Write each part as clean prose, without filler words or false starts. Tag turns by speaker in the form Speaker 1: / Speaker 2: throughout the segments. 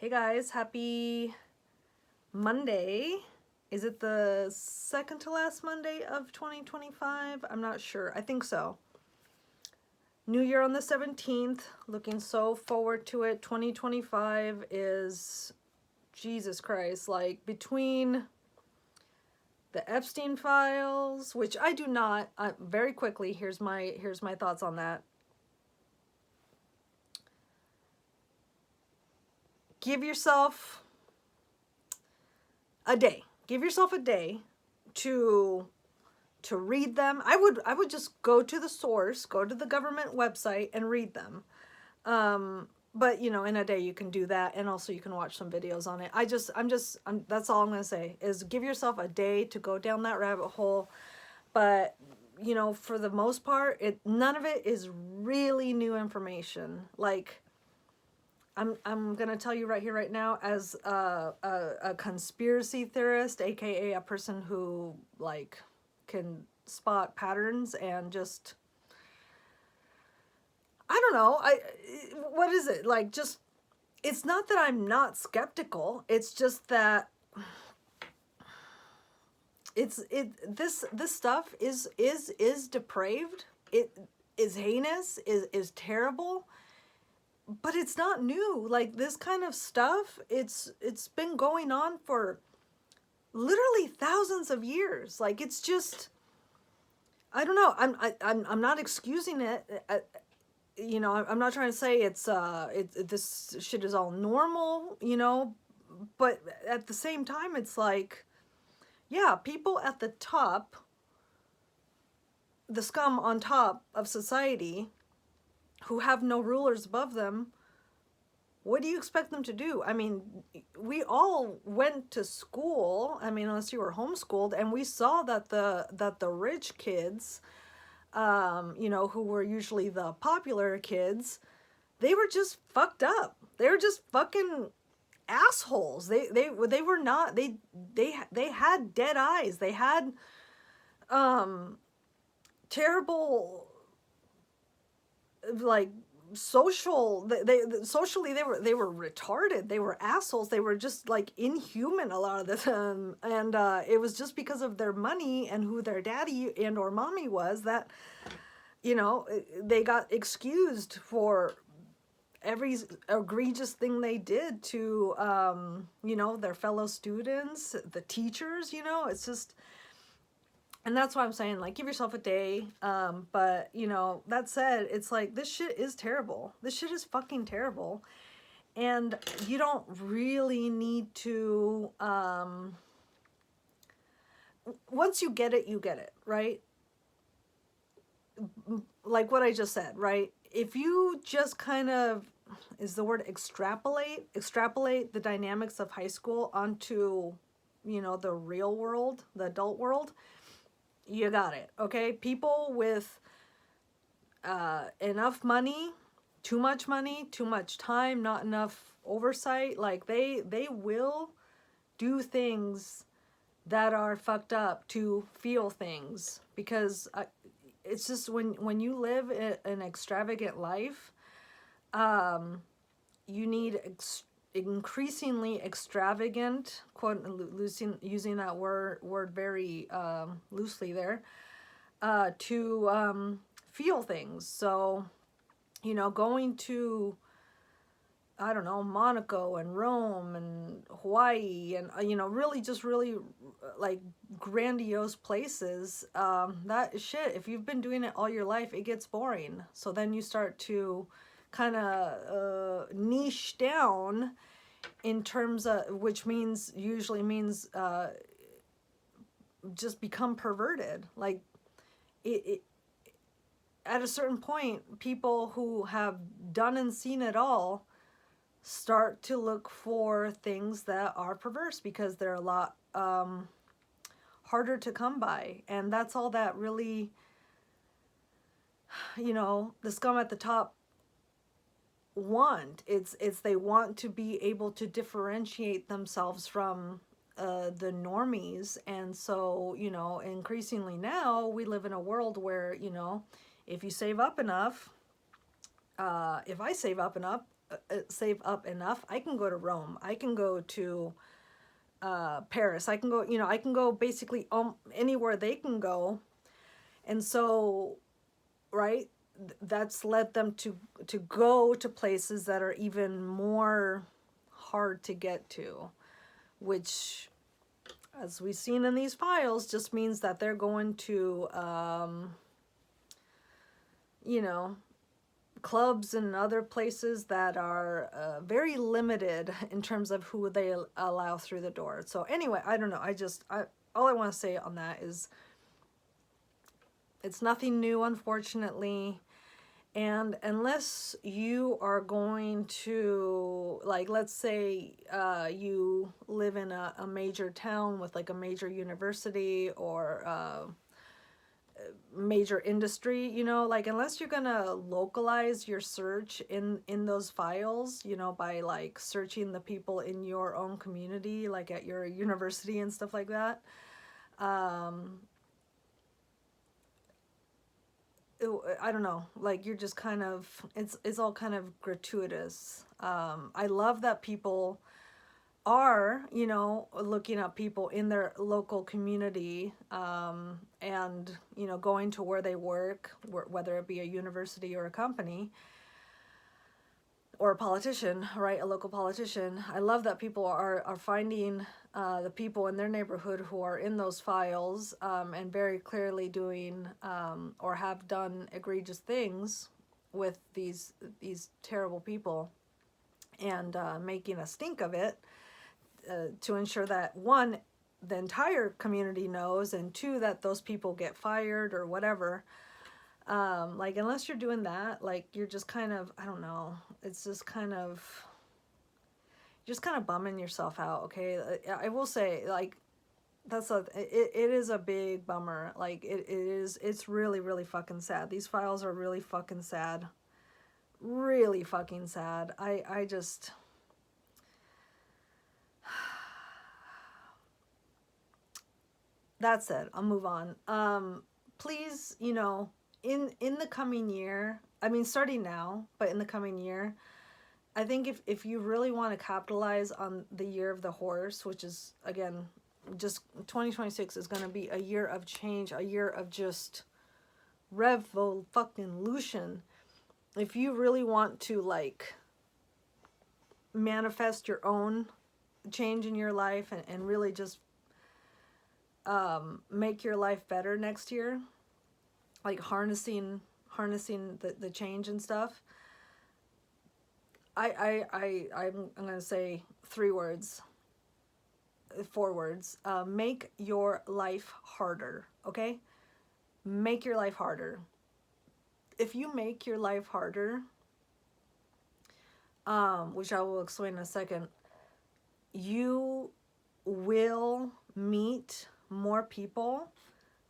Speaker 1: Hey guys, happy Monday. Is it the second to last Monday of 2025? I'm not sure. I think so. New Year on the 17th. Looking so forward to it. 2025 is, Jesus Christ, like between the Epstein files, which I do not, very quickly, here's my thoughts on that. Give yourself a day. Give yourself a day to read them. I would just go to the source, go to the government website and read them. But you know, in a day you can do that, and also you can watch some videos on it. That's all I'm gonna say is give yourself a day to go down that rabbit hole. But you know, for the most part, none of it is really new information. Like I'm gonna tell you right here, right now, as a conspiracy theorist, aka a person who like can spot patterns and just, I don't know, what is it like? Just, it's not that I'm not skeptical. It's just that this stuff is depraved. It is heinous. Is terrible. But it's not new. Like this kind of stuff, it's been going on for literally thousands of years. Like it's just, I don't know. I'm not excusing it. You know, I'm not trying to say this shit is all normal. You know, but at the same time, it's like, yeah, people at the top, the scum on top of society, who have no rulers above them, what do you expect them to do? I mean, we all went to school. I mean, unless you were homeschooled, and we saw that the rich kids, you know, who were usually the popular kids, they were just fucked up. They were just fucking assholes. They were not. They had dead eyes. They had terrible, like, socially they were retarded. They were assholes. They were just like inhuman a lot of the time, and it was just because of their money and who their daddy and or mommy was that, you know, they got excused for every egregious thing they did to you know, their fellow students, the teachers. You know, it's just, and that's why I'm saying, like, give yourself a day. But, you know, that said, it's like, this shit is terrible. This shit is fucking terrible. And you don't really need to, once you get it, right? Like what I just said, right? If you just kind of, is the word extrapolate the dynamics of high school onto, you know, the real world, the adult world, you got it. Okay, people with enough money, too much time, not enough oversight, like they will do things that are fucked up to feel things. Because it's just, when you live an extravagant life, you need increasingly extravagant, quote, using that word very loosely there, to feel things. So, you know, going to, I don't know, Monaco and Rome and Hawaii and, you know, really like grandiose places, that shit, if you've been doing it all your life, it gets boring. So then you start to kind of niche down in terms of, which usually means just become perverted. Like it at a certain point, people who have done and seen it all start to look for things that are perverse, because they're a lot harder to come by. And that's all that really, you know, the scum at the top want. It's they want to be able to differentiate themselves from the normies. And so, you know, increasingly now we live in a world where, you know, if you save up enough, if I save up enough save up enough, I can go to Rome. I can go to Paris. I can go, you know, I can go basically anywhere they can go. And so, right, that's led them to go to places that are even more hard to get to, which, as we've seen in these files, just means that they're going to, you know, clubs and other places that are very limited in terms of who they allow through the door. So anyway, I don't know. All I want to say on that is it's nothing new, unfortunately. And unless you are going to, like, let's say you live in a major town with like a major university or major industry, you know, like, unless you're gonna localize your search in those files, you know, by like searching the people in your own community, like at your university and stuff like that, I don't know, like, you're just kind of, it's all kind of gratuitous. I love that people are, you know, looking up people in their local community, and, you know, going to where they work, whether it be a university or a company or a politician, right? A local politician. I love that people are finding the people in their neighborhood who are in those files, and very clearly doing or have done egregious things with these terrible people, and making a stink of it. To ensure that, one, the entire community knows, and two, that those people get fired or whatever. Like, unless you're doing that, like, you're just kind of, I don't know, it's just kind of bumming yourself out, okay? I will say, like, it is a big bummer. Like, it's really, really fucking sad. These files are really fucking sad. Really fucking sad. I just... That's it. I'll move on. Please, you know, in the coming year, I mean, starting now, but in the coming year, I think if you really want to capitalize on the year of the horse, which is, again, just 2026 is going to be a year of change, a year of just revolution. If you really want to, like, manifest your own change in your life, and really just make your life better next year, like harnessing the change and stuff, I'm gonna say 4 words. Make your life harder. Okay, make your life harder. If you make your life harder, which I will explain in a second, you will meet more people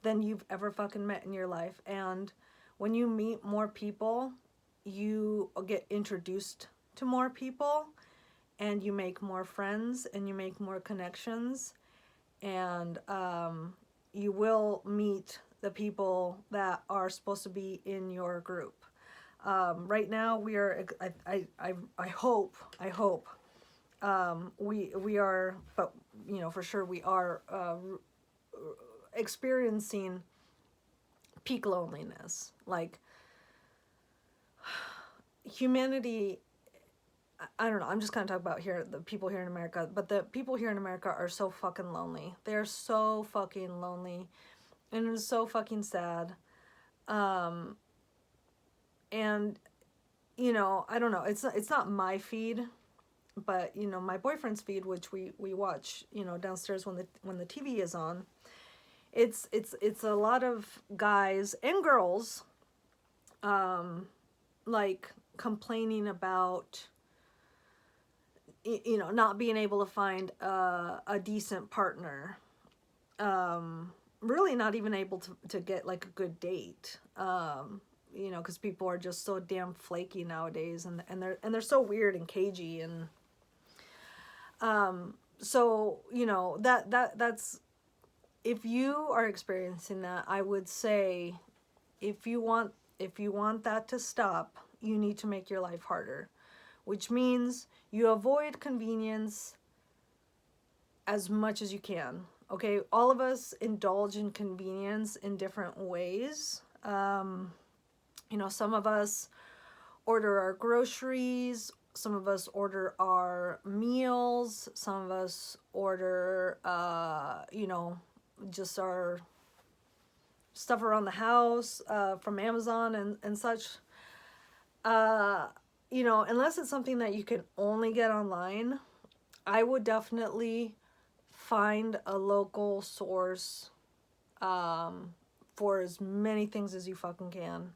Speaker 1: than you've ever fucking met in your life. And when you meet more people, you get introduced to more people, and you make more friends, and you make more connections, and you will meet the people that are supposed to be in your group. Right now, we are, I hope, we are, but, you know, for sure we are experiencing peak loneliness. Like, humanity, I don't know, I'm just going to talk about the people here in America, but the people here in America are so fucking lonely. They're so fucking lonely, and it's so fucking sad. And, you know, I don't know, it's not my feed, but, you know, my boyfriend's feed, which we watch, you know, downstairs when the TV is on, it's a lot of guys and girls, like, complaining about, you know, not being able to find a decent partner, really not even able to get, like, a good date, you know, because people are just so damn flaky nowadays, and they're so weird and cagey, and so, you know, that's, if you are experiencing that, I would say, if you want that to stop, you need to make your life harder, which means you avoid convenience as much as you can. Okay, all of us indulge in convenience in different ways. You know, some of us order our groceries, some of us order our meals, some of us order, you know, just our stuff around the house from Amazon and such. You know, unless it's something that you can only get online, I would definitely find a local source for as many things as you fucking can.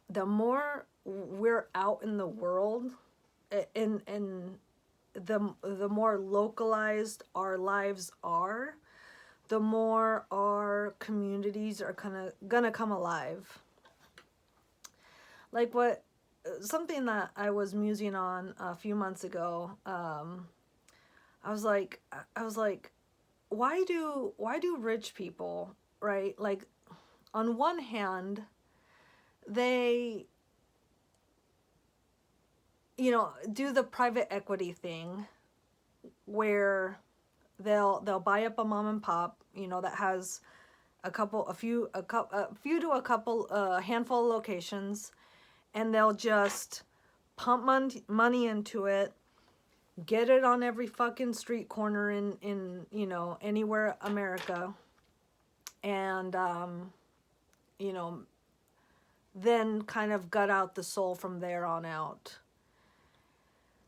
Speaker 1: The more we're out in the world, and the more localized our lives are, the more our communities are gonna come alive. Like what something that I was musing on a few months ago. I was like, why do rich people, right? Like, on one hand, they, you know, do the private equity thing where they'll buy up a mom and pop, you know, that has a few to a couple, handful of locations, and they'll just pump money into it, get it on every fucking street corner in you know, anywhere America, and you know, then kind of gut out the soul from there on out.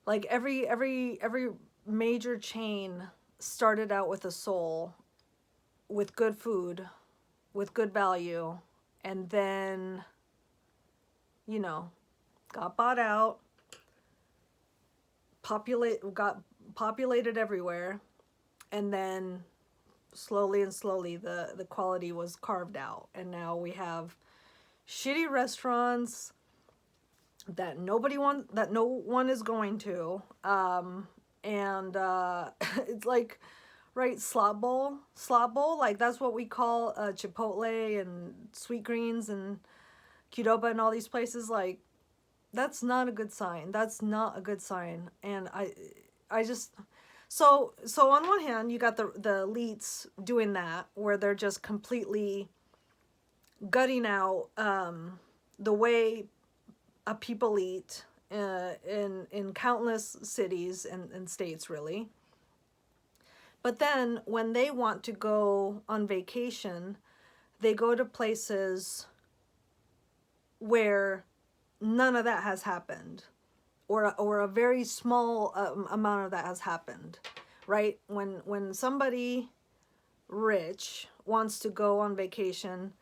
Speaker 1: Like every major chain started out with a soul, with good food, with good value, and then, you know, got bought out, got populated everywhere, and then slowly the quality was carved out, and now we have shitty restaurants that no one is going to, and it's like, right, slot bowl, like that's what we call Chipotle and Sweet Greens and Qdoba and all these places. Like, that's not a good sign. That's not a good sign. And I just, so on one hand, you got the elites doing that, where they're just completely gutting out the way people eat in countless cities and states, really. But then when they want to go on vacation, they go to places where none of that has happened, or a very small amount of that has happened, right? When somebody rich wants to go on vacation,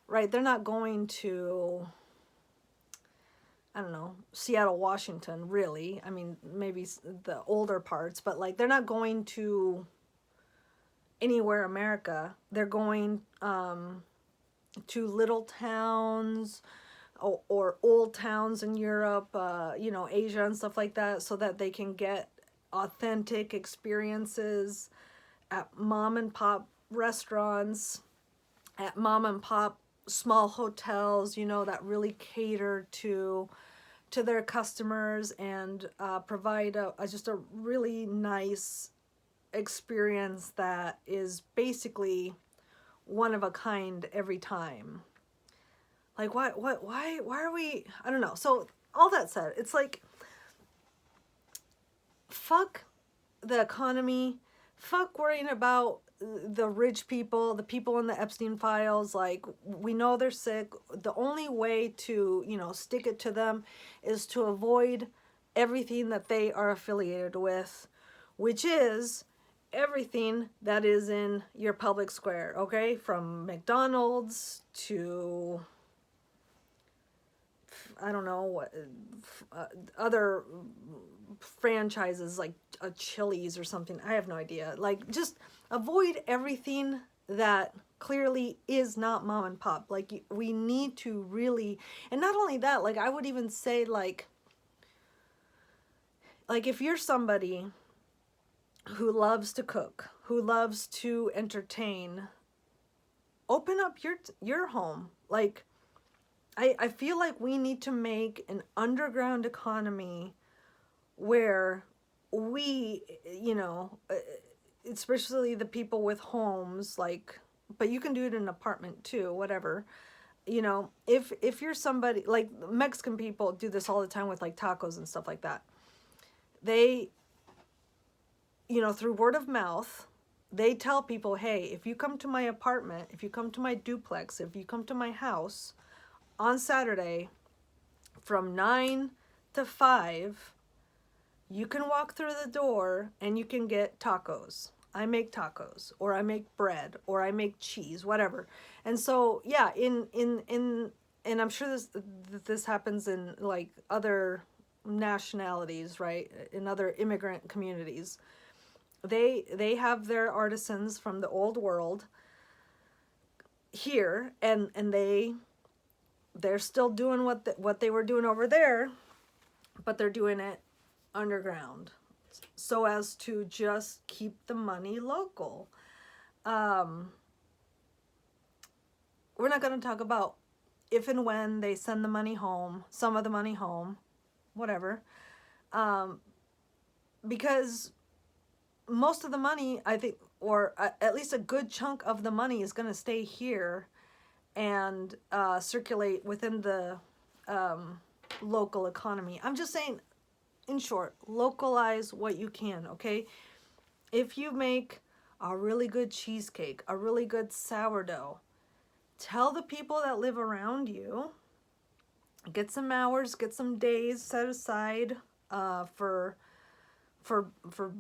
Speaker 1: right, they're not going to, I don't know, Seattle, Washington, really. I mean, maybe the older parts, but like, they're not going to anywhere America. They're going to little towns or old towns in Europe, you know, Asia and stuff like that, so that they can get authentic experiences at mom and pop restaurants, at mom and pop small hotels, you know, that really cater to their customers, and provide just a really nice experience that is basically one of a kind every time. Like, why are we, I don't know. So all that said, it's like, fuck the economy, fuck worrying about the rich people, the people in the Epstein files. Like, we know they're sick. The only way to, you know, stick it to them is to avoid everything that they are affiliated with, which is everything that is in your public square, okay? From McDonald's to, I don't know what, other franchises like a Chili's or something. I have no idea. Like, just avoid everything that clearly is not mom and pop. Like, we need to really, and not only that, like, I would even say, like if you're somebody who loves to cook, who loves to entertain, open up your home. Like, I feel like we need to make an underground economy where we, you know, especially the people with homes, like, but you can do it in an apartment too, whatever. You know, if you're somebody like Mexican people do this all the time with like tacos and stuff like that. They, you know, through word of mouth, they tell people, hey, if you come to my apartment, if you come to my duplex, if you come to my house on Saturday from 9 to 5, you can walk through the door and you can get tacos. I make tacos, or I make bread, or I make cheese, whatever. And so, yeah, and I'm sure this happens in like other nationalities, right? In other immigrant communities. They have their artisans from the old world here, and they're still doing what they were doing over there, but they're doing it underground so as to just keep the money local. We're not going to talk about if and when they send the money home, some of the money home, whatever, because most of the money, I think, or at least a good chunk of the money is going to stay here and circulate within the local economy. I'm just saying, in short, localize what you can, okay? If you make a really good cheesecake, a really good sourdough, tell the people that live around you, get some hours, get some days set aside for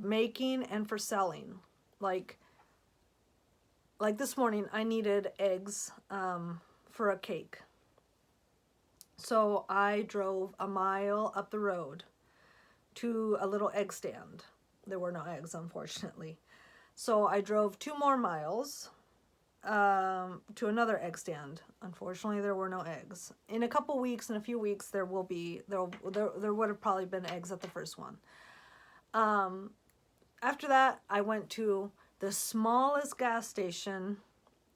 Speaker 1: making and for selling. Like this morning, I needed eggs for a cake. So I drove a mile up the road to a little egg stand. There were no eggs, unfortunately. So I drove 2 more miles to another egg stand. Unfortunately, there were no eggs. In a couple weeks, in a few weeks, there would have probably been eggs at the first one. After that, I went to the smallest gas station,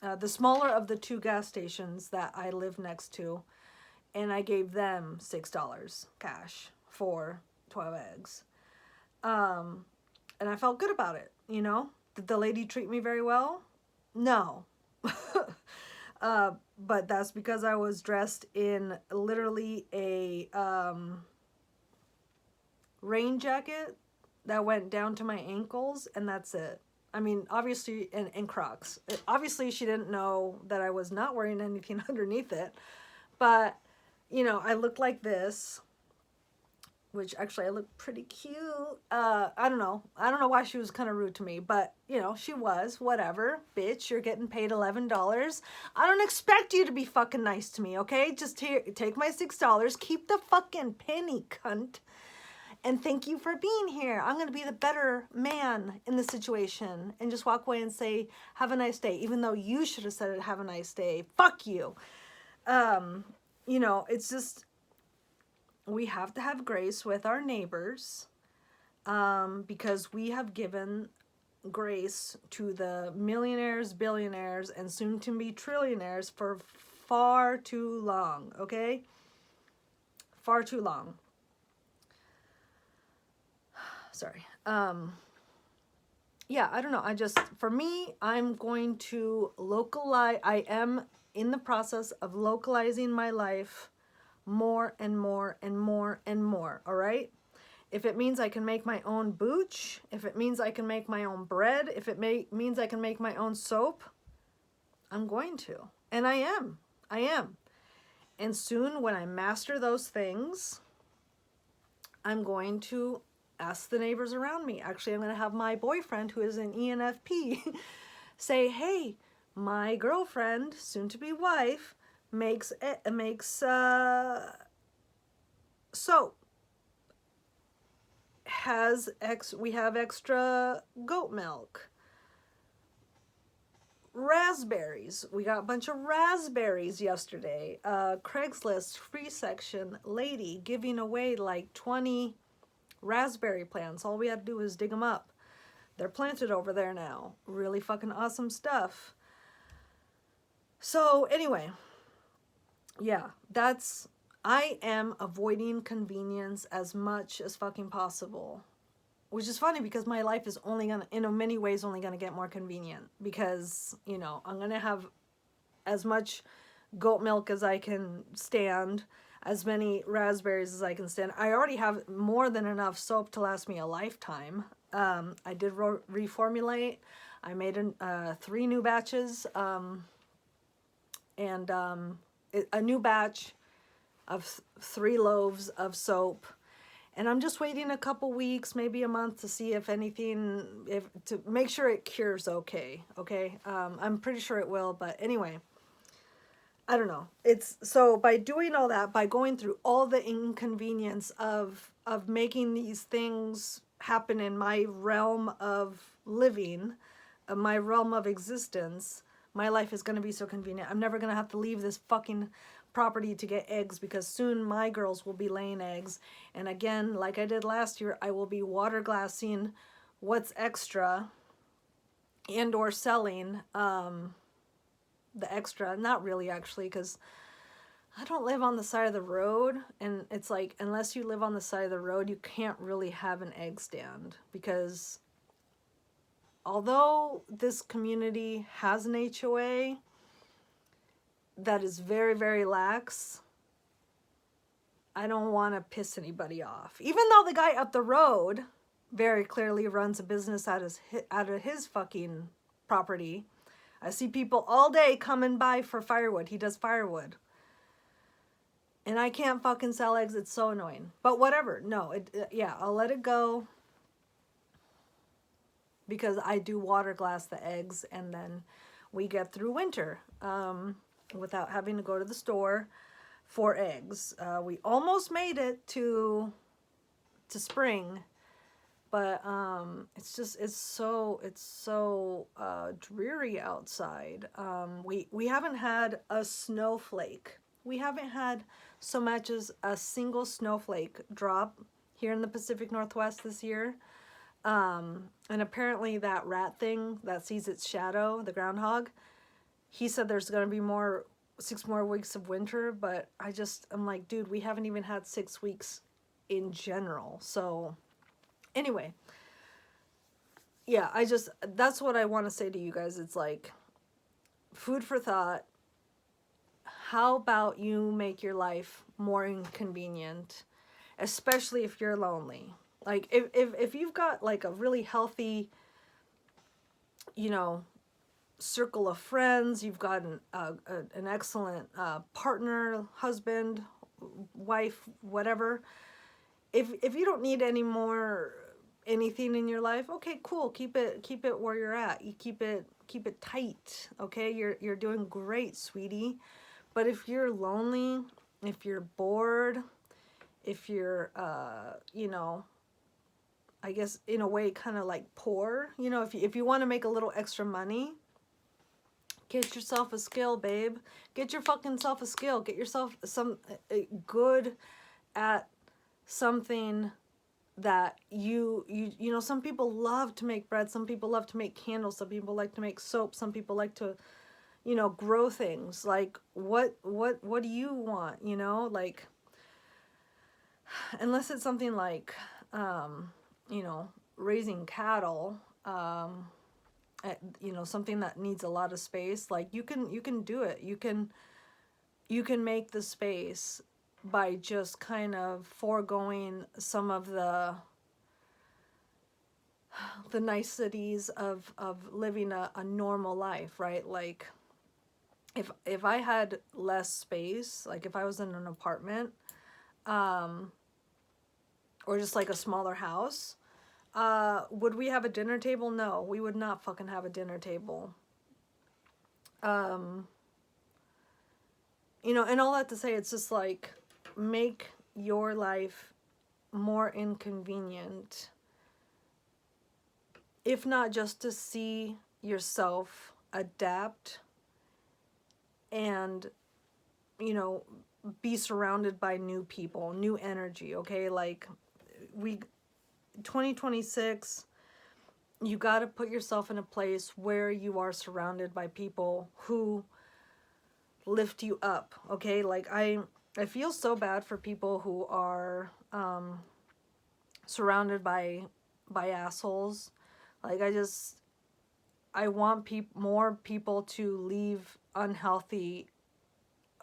Speaker 1: the smaller of the 2 gas stations that I live next to, and I gave them $6 cash for 12 eggs. And I felt good about it, you know? Did the lady treat me very well? No. But that's because I was dressed in literally a rain jacket that went down to my ankles, and that's it. I mean, obviously, and Crocs. Obviously, she didn't know that I was not wearing anything underneath it. But, you know, I looked like this, which actually I look pretty cute. I don't know. I don't know why she was kind of rude to me, but, you know, she was. Whatever. Bitch, you're getting paid $11. I don't expect you to be fucking nice to me, okay? Just take my $6. Keep the fucking penny, cunt. And thank you for being here. I'm going to be the better man in the situation and just walk away and say, have a nice day, even though you should have said it, have a nice day. Fuck you. You know, it's just, we have to have grace with our neighbors because we have given grace to the millionaires, billionaires, and soon to be trillionaires for far too long, okay? Far too long. Sorry. Yeah, I don't know. For me, I'm going to localize. I am in the process of localizing my life more and more and more and more. All right. If it means I can make my own booch, if it means I can make my own bread, if it means I can make my own soap, I'm going to. And I am. I am. And soon when I master those things, I'm going to ask the neighbors around me. Actually, I'm going to have my boyfriend, who is an ENFP, say, hey, my girlfriend, soon to be wife, makes soap. We have extra goat milk. Raspberries. We got a bunch of raspberries yesterday. Craigslist free section lady giving away like 20 raspberry plants. All we had to do was dig them up. They're planted over there now. Really fucking awesome stuff. So anyway, yeah, I am avoiding convenience as much as fucking possible. Which is funny because my life is only gonna, in many ways, only gonna get more convenient because, I'm gonna have as much goat milk as I can stand, as many raspberries as I can stand. I already have more than enough soap to last me a lifetime. I did reformulate. I made 3 new batches, and a new batch of 3 loaves of soap. And I'm just waiting a couple weeks, maybe a month, to see if anything, to make sure it cures okay. Okay. I'm pretty sure it will, but anyway, I don't know. It's so by doing all that, by going through all the inconvenience of making these things happen in my realm of living, my realm of existence, my life is going to be so convenient. I'm never going to have to leave this fucking property to get eggs because soon my girls will be laying eggs. And again, like I did last year, I will be water glassing what's extra and or selling the extra. Not really, actually, because I don't live on the side of the road, and it's like, unless you live on the side of the road, you can't really have an egg stand, because although this community has an HOA that is very, very lax, I don't want to piss anybody off. Even though the guy up the road very clearly runs a business out of his fucking property. I see people all day coming by for firewood. He does firewood. And I can't fucking sell eggs. It's so annoying. But whatever. No, yeah, I'll let it go. Because I do water glass the eggs, and then we get through winter without having to go to the store for eggs. We almost made it to spring, but it's so dreary outside. We haven't had a snowflake. We haven't had so much as a single snowflake drop here in the Pacific Northwest this year. And apparently that rat thing that sees its shadow, the groundhog, he said there's going to be 6 more weeks of winter, but I'm like, dude, we haven't even had 6 weeks in general. So anyway, yeah, that's what I want to say to you guys. It's like, food for thought. How about you make your life more inconvenient, especially if you're lonely? Like, if you've got like a really healthy, circle of friends, you've got an excellent partner, husband, wife, whatever. If you don't need any more anything in your life, okay, cool. Keep it where you're at. You keep it tight. Okay, you're doing great, sweetie. But if you're lonely, if you're bored, if you're I guess in a way kind of like poor, if you want to make a little extra money, get yourself a skill, babe. Get your fucking self a skill. Get yourself some good at something that some people love to make bread, some people love to make candles, some people like to make soap, some people like to grow things. Like, what do you want? Like, unless it's something like raising cattle, something that needs a lot of space. Like, you can do it. You can make the space by just kind of foregoing some of the niceties of living a normal life, right? Like, if I had less space, like if I was in an apartment, or just like a smaller house, would we have a dinner table? No, we would not fucking have a dinner table. And all that to say, it's just like, make your life more inconvenient, if not just to see yourself adapt and, be surrounded by new people, new energy, okay? Like, 2026, you got to put yourself in a place where you are surrounded by people who lift you up, okay? Like, I feel so bad for people who are surrounded by assholes. Like, I want more people to leave unhealthy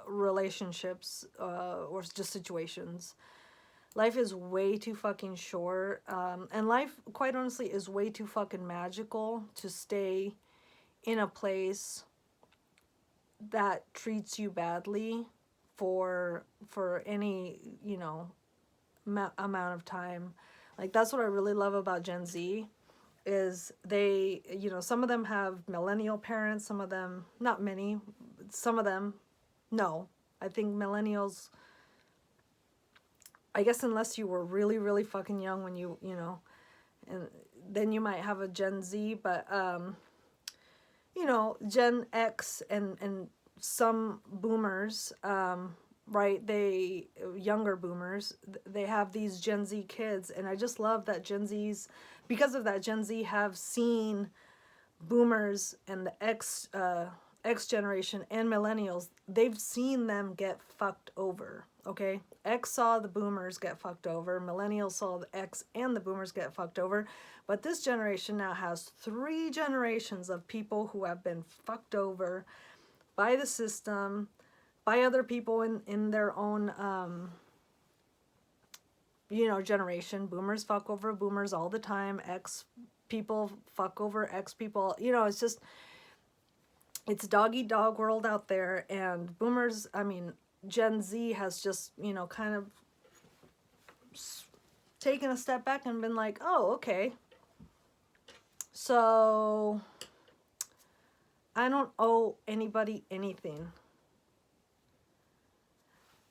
Speaker 1: relationships or just situations. Life is way too fucking short, and life, quite honestly, is way too fucking magical to stay in a place that treats you badly for any, you know, amount of time. Like, that's what I really love about Gen Z, is they, you know, some of them have millennial parents, some of them, not many, some of them, no. I think millennials, I guess unless you were really, really fucking young when you know, and then you might have a Gen Z, but, you know, Gen X and some boomers, right, they, younger boomers, they have these Gen Z kids, and I just love that Gen Zs, because of that, Gen Z have seen boomers and the X generation and millennials, they've seen them get fucked over, okay? X saw the boomers get fucked over, millennials saw the X and the boomers get fucked over, but this generation now has 3 generations of people who have been fucked over by the system, by other people in their own, you know, generation. Boomers fuck over boomers all the time. X people fuck over X people. You know, it's just, it's dog eat dog world out there. And boomers, I mean, Gen Z has just, you know, kind of taken a step back and been like, oh, okay. So I don't owe anybody anything.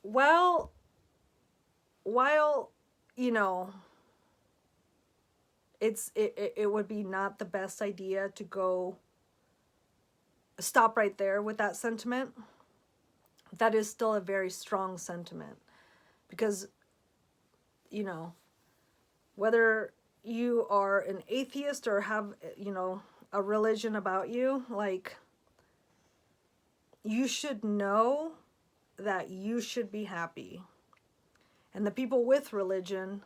Speaker 1: Well, while, you know, it would be not the best idea to go stop right there with that sentiment, that is still a very strong sentiment, because, you know, whether you are an atheist or have, you know, a religion about you, like, you should know that you should be happy. And the people with religion,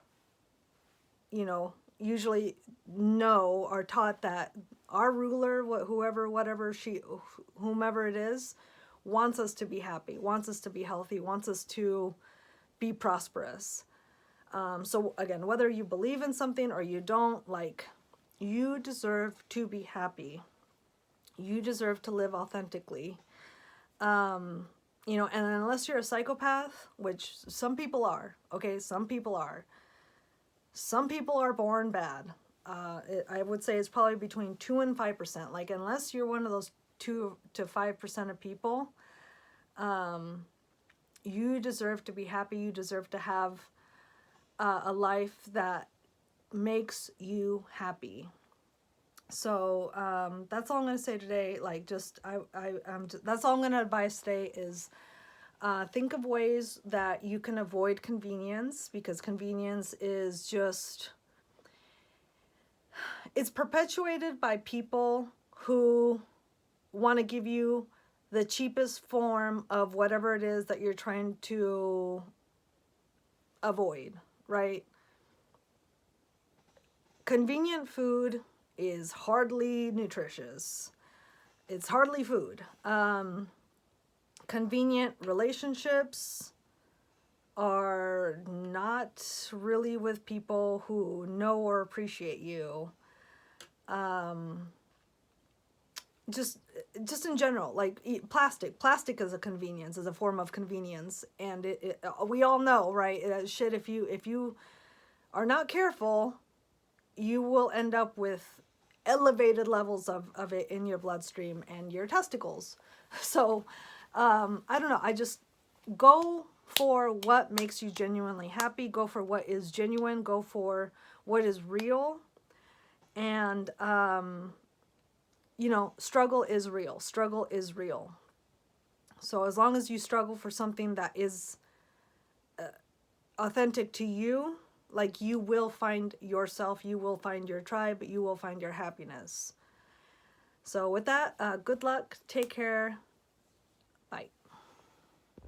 Speaker 1: you know, usually know, are taught that our ruler, whomever it is, wants us to be happy, wants us to be healthy, wants us to be prosperous. So again, whether you believe in something or you don't, like, you deserve to be happy. You deserve to live authentically. You know, and unless you're a psychopath, which some people are, okay, some people are. Some people are born bad. I would say it's probably between 2 and 5%. Like, unless you're one of those 2 to 5% of people, you deserve to be happy. You deserve to have a life that makes you happy. So that's all I'm going to say today. Like, just that's all I'm going to advise today is think of ways that you can avoid convenience, because convenience is just, it's perpetuated by people who want to give you the cheapest form of whatever it is that you're trying to avoid, right? Convenient food is hardly nutritious. It's hardly food. Convenient relationships are not really with people who know or appreciate you. Just in general, like, plastic is a convenience, is a form of convenience, and we all know, right? Shit, if you are not careful, you will end up with elevated levels of it in your bloodstream and your testicles. So I don't know, I just go for what makes you genuinely happy, go for what is genuine, go for what is real. And you know, struggle is real. So as long as you struggle for something that is authentic to you, like, you will find yourself, you will find your tribe, you will find your happiness. So with that, good luck, take care,